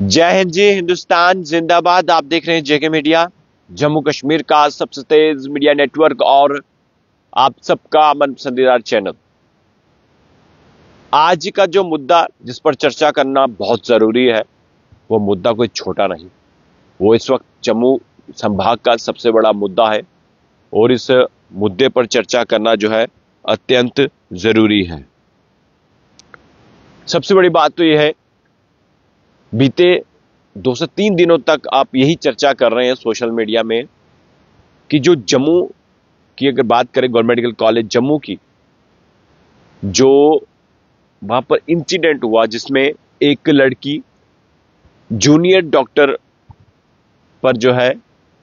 जय हिंद जी, हिंदुस्तान जिंदाबाद। आप देख रहे हैं जेके मीडिया, जम्मू कश्मीर का सबसे तेज मीडिया नेटवर्क और आप सबका मन पसंदीदा चैनल। आज का जो मुद्दा जिस पर चर्चा करना बहुत जरूरी है, वो मुद्दा कोई छोटा नहीं, वो इस वक्त जम्मू संभाग का सबसे बड़ा मुद्दा है और इस मुद्दे पर चर्चा करना जो है अत्यंत जरूरी है। सबसे बड़ी बात तो यह है, बीते 2 से 3 दिनों तक आप यही चर्चा कर रहे हैं सोशल मीडिया में कि जो जम्मू की अगर बात करें, गवर्नमेंट मेडिकल कॉलेज जम्मू की, जो वहां पर इंसिडेंट हुआ जिसमें एक लड़की जूनियर डॉक्टर पर जो है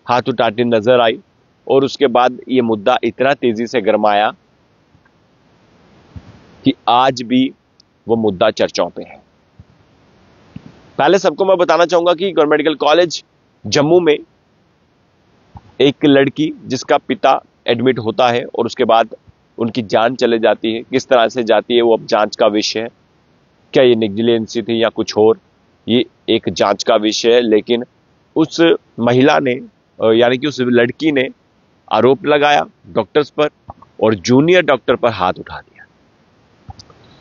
हाथ उठाती नजर आई और उसके बाद ये मुद्दा इतना तेजी से गरमाया कि आज भी वो मुद्दा चर्चाओं पे है। पहले सबको मैं बताना चाहूंगा कि गवर्नमेंट मेडिकल कॉलेज जम्मू में एक लड़की जिसका पिता एडमिट होता है और उसके बाद उनकी जान चले जाती है, किस तरह से जाती है वो अब जांच का विषय है। क्या ये नेग्लिजेंसी थी या कुछ और, ये एक जांच का विषय है। लेकिन उस महिला ने यानी कि उस लड़की ने आरोप लगाया डॉक्टर्स पर और जूनियर डॉक्टर पर हाथ उठा दिया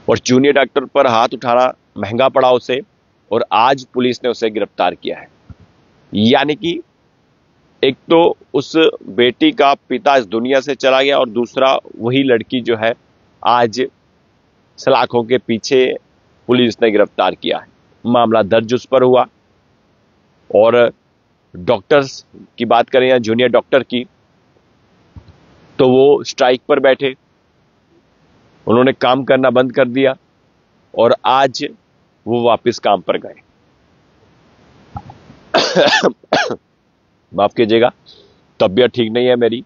और जूनियर डॉक्टर पर हाथ उठाना महंगा पड़ा उसे और आज पुलिस ने उसे गिरफ्तार किया है। यानी कि एक तो उस बेटी का पिता इस दुनिया से चला गया और दूसरा वही लड़की जो है आज सलाखों के पीछे पुलिस ने गिरफ्तार किया है। मामला दर्ज उस पर हुआ और डॉक्टर्स की बात करें या जूनियर डॉक्टर की, तो वो स्ट्राइक पर बैठे, उन्होंने काम करना बंद कर दिया और आज वो वापस काम पर गए। माफ कीजिएगा, तबीयत ठीक नहीं है मेरी,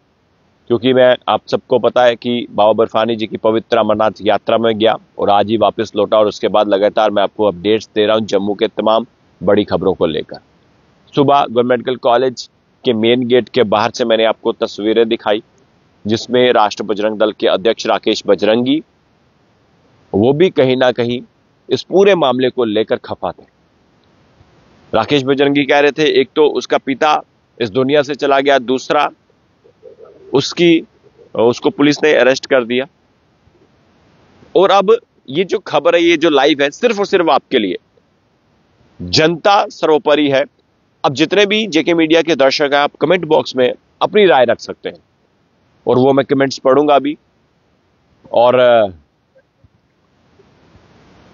क्योंकि मैं आप सबको पता है कि बाबा बर्फानी जी की पवित्र अमरनाथ यात्रा में गया और आज ही वापस लौटा और उसके बाद लगातार मैं आपको अपडेट्स दे रहा हूं जम्मू के तमाम बड़ी खबरों को लेकर। सुबह गवर्नमेंट मेडिकल कॉलेज के मेन गेट के बाहर से मैंने आपको तस्वीरें दिखाई जिसमें राष्ट्र बजरंग दल के अध्यक्ष राकेश बजरंगी, वो भी कहीं ना कहीं इस पूरे मामले को लेकर खफा थे। राकेश बजरंगी कह रहे थे एक तो उसका पिता इस दुनिया से चला गया, दूसरा उसको पुलिस ने अरेस्ट कर दिया। और अब ये जो खबर है, ये जो लाइव है, सिर्फ और सिर्फ आपके लिए। जनता सर्वोपरि है। अब जितने भी जेके मीडिया के दर्शक हैं, आप कमेंट बॉक्स में अपनी राय रख सकते हैं और वो मैं कमेंट्स पढ़ूंगा भी। और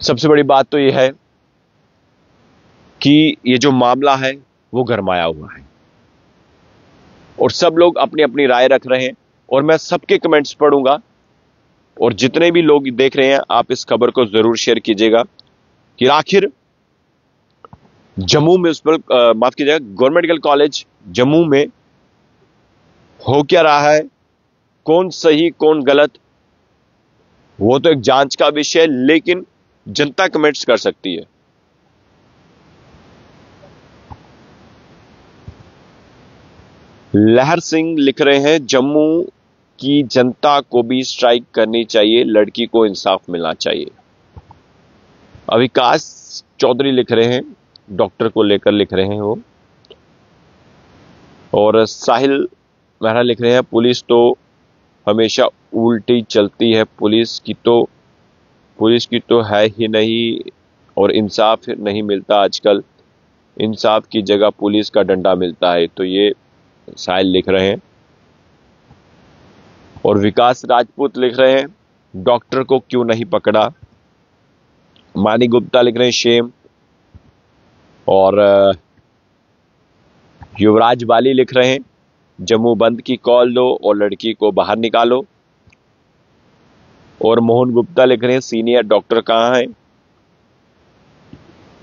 सबसे बड़ी बात तो यह है कि ये जो मामला है वो गरमाया हुआ है और सब लोग अपनी अपनी राय रख रहे हैं और मैं सबके कमेंट्स पढ़ूंगा। और जितने भी लोग देख रहे हैं, आप इस खबर को जरूर शेयर कीजिएगा कि आखिर जम्मू में उस पर माफ कीजिएगा, गवर्नमेंट मेडिकल कॉलेज जम्मू में हो क्या रहा है, कौन सही कौन गलत, वो तो एक जांच का विषय है, लेकिन जनता कमेंट्स कर सकती है। लहर सिंह लिख रहे हैं जम्मू की जनता को भी स्ट्राइक करनी चाहिए, लड़की को इंसाफ मिलना चाहिए। अविकाश चौधरी लिख रहे हैं, डॉक्टर को लेकर लिख रहे हैं वो। और साहिल मेहरा लिख रहे हैं पुलिस तो हमेशा उल्टी चलती है, पुलिस की तो है ही नहीं और इंसाफ नहीं मिलता आजकल, इंसाफ की जगह पुलिस का डंडा मिलता है। तो ये साहिल लिख रहे हैं। और विकास राजपूत लिख रहे हैं डॉक्टर को क्यों नहीं पकड़ा। मानी गुप्ता लिख रहे हैं शेम। और युवराज वाली लिख रहे हैं जम्मू बंद की कॉल दो और लड़की को बाहर निकालो। और मोहन गुप्ता लिख रहे हैं सीनियर डॉक्टर कहां है।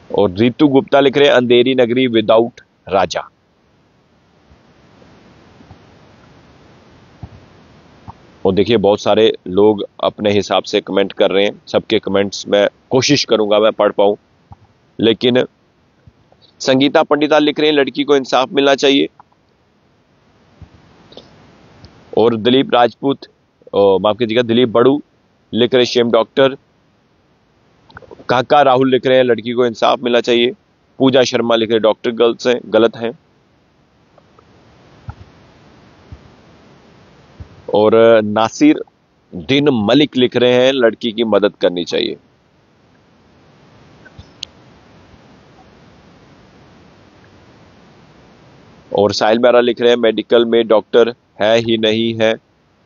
और रितु गुप्ता लिख रहे हैं अंधेरी नगरी विदाउट राजा। और देखिए बहुत सारे लोग अपने हिसाब से कमेंट कर रहे हैं, सबके कमेंट्स मैं कोशिश करूंगा मैं पढ़ पाऊं। लेकिन संगीता पंडिता लिख रहे हैं लड़की को इंसाफ मिलना चाहिए। और दिलीप राजपूत, माफ कीजिएगा, दिलीप बड़ू लिख रहे शेम डॉक्टर। काका राहुल लिख रहे हैं लड़की को इंसाफ मिलना चाहिए। पूजा शर्मा लिख रहे डॉक्टर गलत हैं। और नासिर दिन मलिक लिख रहे हैं लड़की की मदद करनी चाहिए। और साहिल मेहरा लिख रहे हैं मेडिकल में डॉक्टर है ही नहीं है,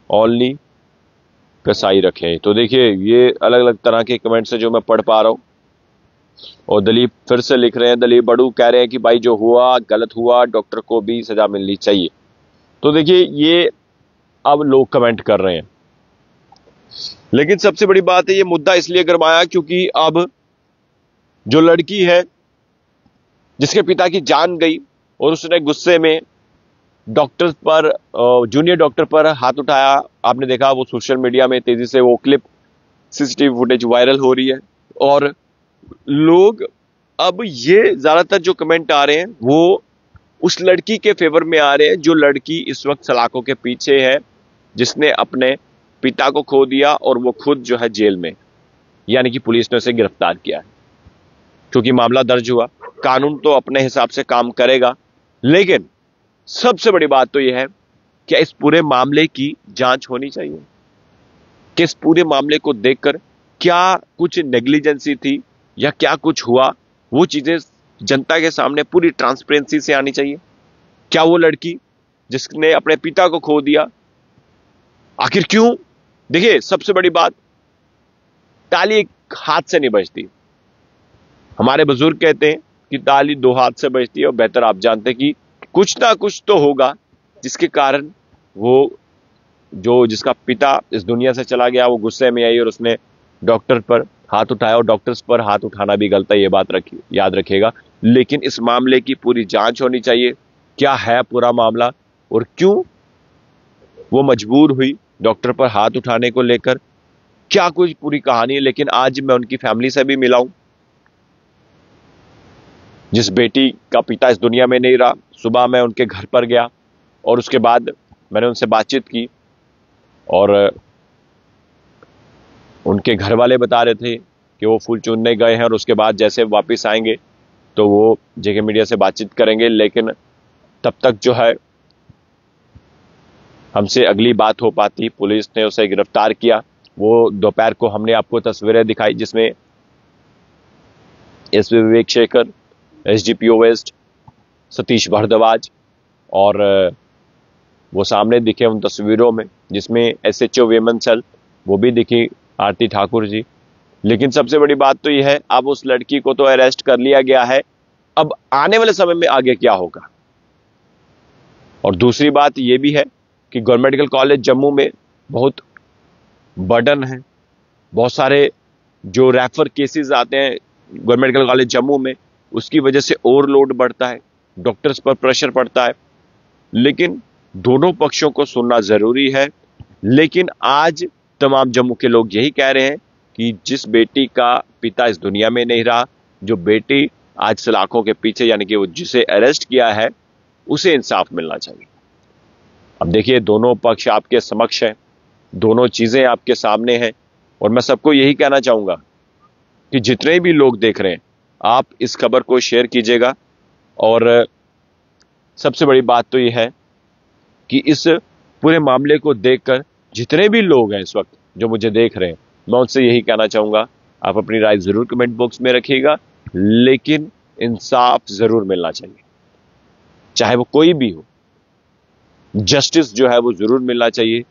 ओनली कसाई रखें। तो देखिए ये अलग अलग तरह के कमेंट्स हैं जो मैं पढ़ पा रहा हूं। और दलीप फिर से लिख रहे हैं, दलीप बड़ू कह रहे हैं कि भाई जो हुआ गलत हुआ, डॉक्टर को भी सजा मिलनी चाहिए। तो देखिए ये अब लोग कमेंट कर रहे हैं, लेकिन सबसे बड़ी बात है ये मुद्दा इसलिए गरमाया क्योंकि अब जो लड़की है जिसके पिता की जान गई और उसने गुस्से में डॉक्टर पर, जूनियर डॉक्टर पर हाथ उठाया। आपने देखा वो सोशल मीडिया में तेजी से वो क्लिप, सीसीटीवी फुटेज वायरल हो रही है। और लोग अब ये ज्यादातर जो कमेंट आ रहे हैं वो उस लड़की के फेवर में आ रहे हैं जो लड़की इस वक्त सलाखों के पीछे है, जिसने अपने पिता को खो दिया और वो खुद जो है जेल में, यानी कि पुलिस ने उसे गिरफ्तार किया है। क्योंकि मामला दर्ज हुआ, कानून तो अपने हिसाब से काम करेगा, लेकिन सबसे बड़ी बात तो यह है कि इस पूरे मामले की जांच होनी चाहिए कि इस पूरे मामले को देखकर क्या कुछ नेग्लिजेंसी थी या क्या कुछ हुआ, वो चीजें जनता के सामने पूरी ट्रांसपेरेंसी से आनी चाहिए। क्या वो लड़की जिसने अपने पिता को खो दिया, आखिर क्यों? देखिए सबसे बड़ी बात, ताली एक हाथ से नहीं बजती। हमारे बुजुर्ग कहते हैं कि ताली दो हाथ से बजती है, और बेहतर आप जानते हैं कि कुछ ना कुछ तो होगा जिसके कारण वो जो जिसका पिता इस दुनिया से चला गया वो गुस्से में आई और उसने डॉक्टर पर हाथ उठाया। और डॉक्टर्स पर हाथ उठाना भी गलत है, ये बात याद रखिएगा। लेकिन इस मामले की पूरी जांच होनी चाहिए, क्या है पूरा मामला और क्यों वो मजबूर हुई डॉक्टर पर हाथ उठाने को लेकर, क्या कुछ पूरी कहानी है। लेकिन आज मैं उनकी फैमिली से भी मिला हूं, जिस बेटी का पिता इस दुनिया में नहीं रहा। सुबह मैं उनके घर पर गया और उसके बाद मैंने उनसे बातचीत की और उनके घर वाले बता रहे थे कि वो फूल चूनने गए हैं और उसके बाद जैसे वापस आएंगे तो वो जेके मीडिया से बातचीत करेंगे। लेकिन तब तक जो है हमसे अगली बात हो पाती, पुलिस ने उसे गिरफ्तार किया। वो दोपहर को हमने आपको तस्वीरें दिखाई जिसमें एसपी विवेक शेखर, एसडीपीओ वेस्ट सतीश भारद्वाज और वो सामने दिखे उन तस्वीरों में, जिसमें एसएचओ विमेन सेल वो भी दिखी, आरती ठाकुर जी। लेकिन सबसे बड़ी बात तो यह है, अब उस लड़की को तो अरेस्ट कर लिया गया है, अब आने वाले समय में आगे क्या होगा। और दूसरी बात यह भी है कि गवर्नमेंट मेडिकल कॉलेज जम्मू में बहुत बर्डन है, बहुत सारे जो रेफर केसेस आते हैं गवर्नमेंट मेडिकल कॉलेज जम्मू में, उसकी वजह से ओवरलोड बढ़ता है, डॉक्टर्स पर प्रेशर पड़ता है। लेकिन दोनों पक्षों को सुनना जरूरी है। लेकिन आज तमाम जम्मू के लोग यही कह रहे हैं कि जिस बेटी का पिता इस दुनिया में नहीं रहा, जो बेटी आज सलाखों के पीछे, यानी कि वो जिसे अरेस्ट किया है, उसे इंसाफ मिलना चाहिए। अब देखिए दोनों पक्ष आपके समक्ष हैं, दोनों चीजें आपके सामने हैं, और मैं सबको यही कहना चाहूंगा कि जितने भी लोग देख रहे हैं आप इस खबर को शेयर कीजिएगा। और सबसे बड़ी बात तो यह है कि इस पूरे मामले को देखकर जितने भी लोग हैं इस वक्त जो मुझे देख रहे हैं, मैं उनसे यही कहना चाहूंगा, आप अपनी राय जरूर कमेंट बॉक्स में रखिएगा, लेकिन इंसाफ जरूर मिलना चाहिए, चाहे वो कोई भी हो। जस्टिस जो है वो जरूर मिलना चाहिए,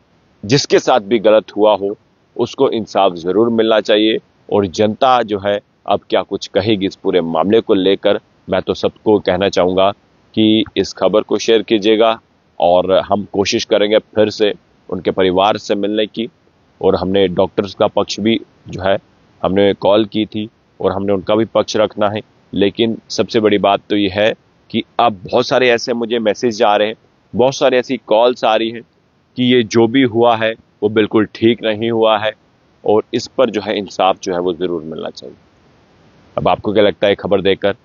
जिसके साथ भी गलत हुआ हो उसको इंसाफ जरूर मिलना चाहिए। और जनता जो है अब क्या कुछ कहेगी इस पूरे मामले को लेकर, मैं तो सबको कहना चाहूंगा कि इस खबर को शेयर कीजिएगा, और हम कोशिश करेंगे फिर से उनके परिवार से मिलने की। और हमने डॉक्टर्स का पक्ष भी जो है हमने कॉल की थी और हमने उनका भी पक्ष रखना है। लेकिन सबसे बड़ी बात तो यह है कि अब बहुत सारे ऐसे मुझे मैसेज आ रहे हैं, बहुत सारी ऐसी कॉल्स आ रही हैं कि ये जो भी हुआ है वो बिल्कुल ठीक नहीं हुआ है, और इस पर जो है इंसाफ जो है वो जरूर मिलना चाहिए। अब आपको क्या लगता है खबर देखकर?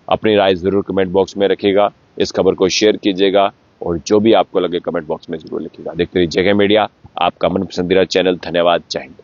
अपनी राय जरूर कमेंट बॉक्स में रखिएगा, इस खबर को शेयर कीजिएगा, और जो भी आपको लगे कमेंट बॉक्स में जरूर लिखिएगा। देखते रहिए जेके मीडिया, आपका मन पसंदीदा चैनल। धन्यवाद, जय हिंद।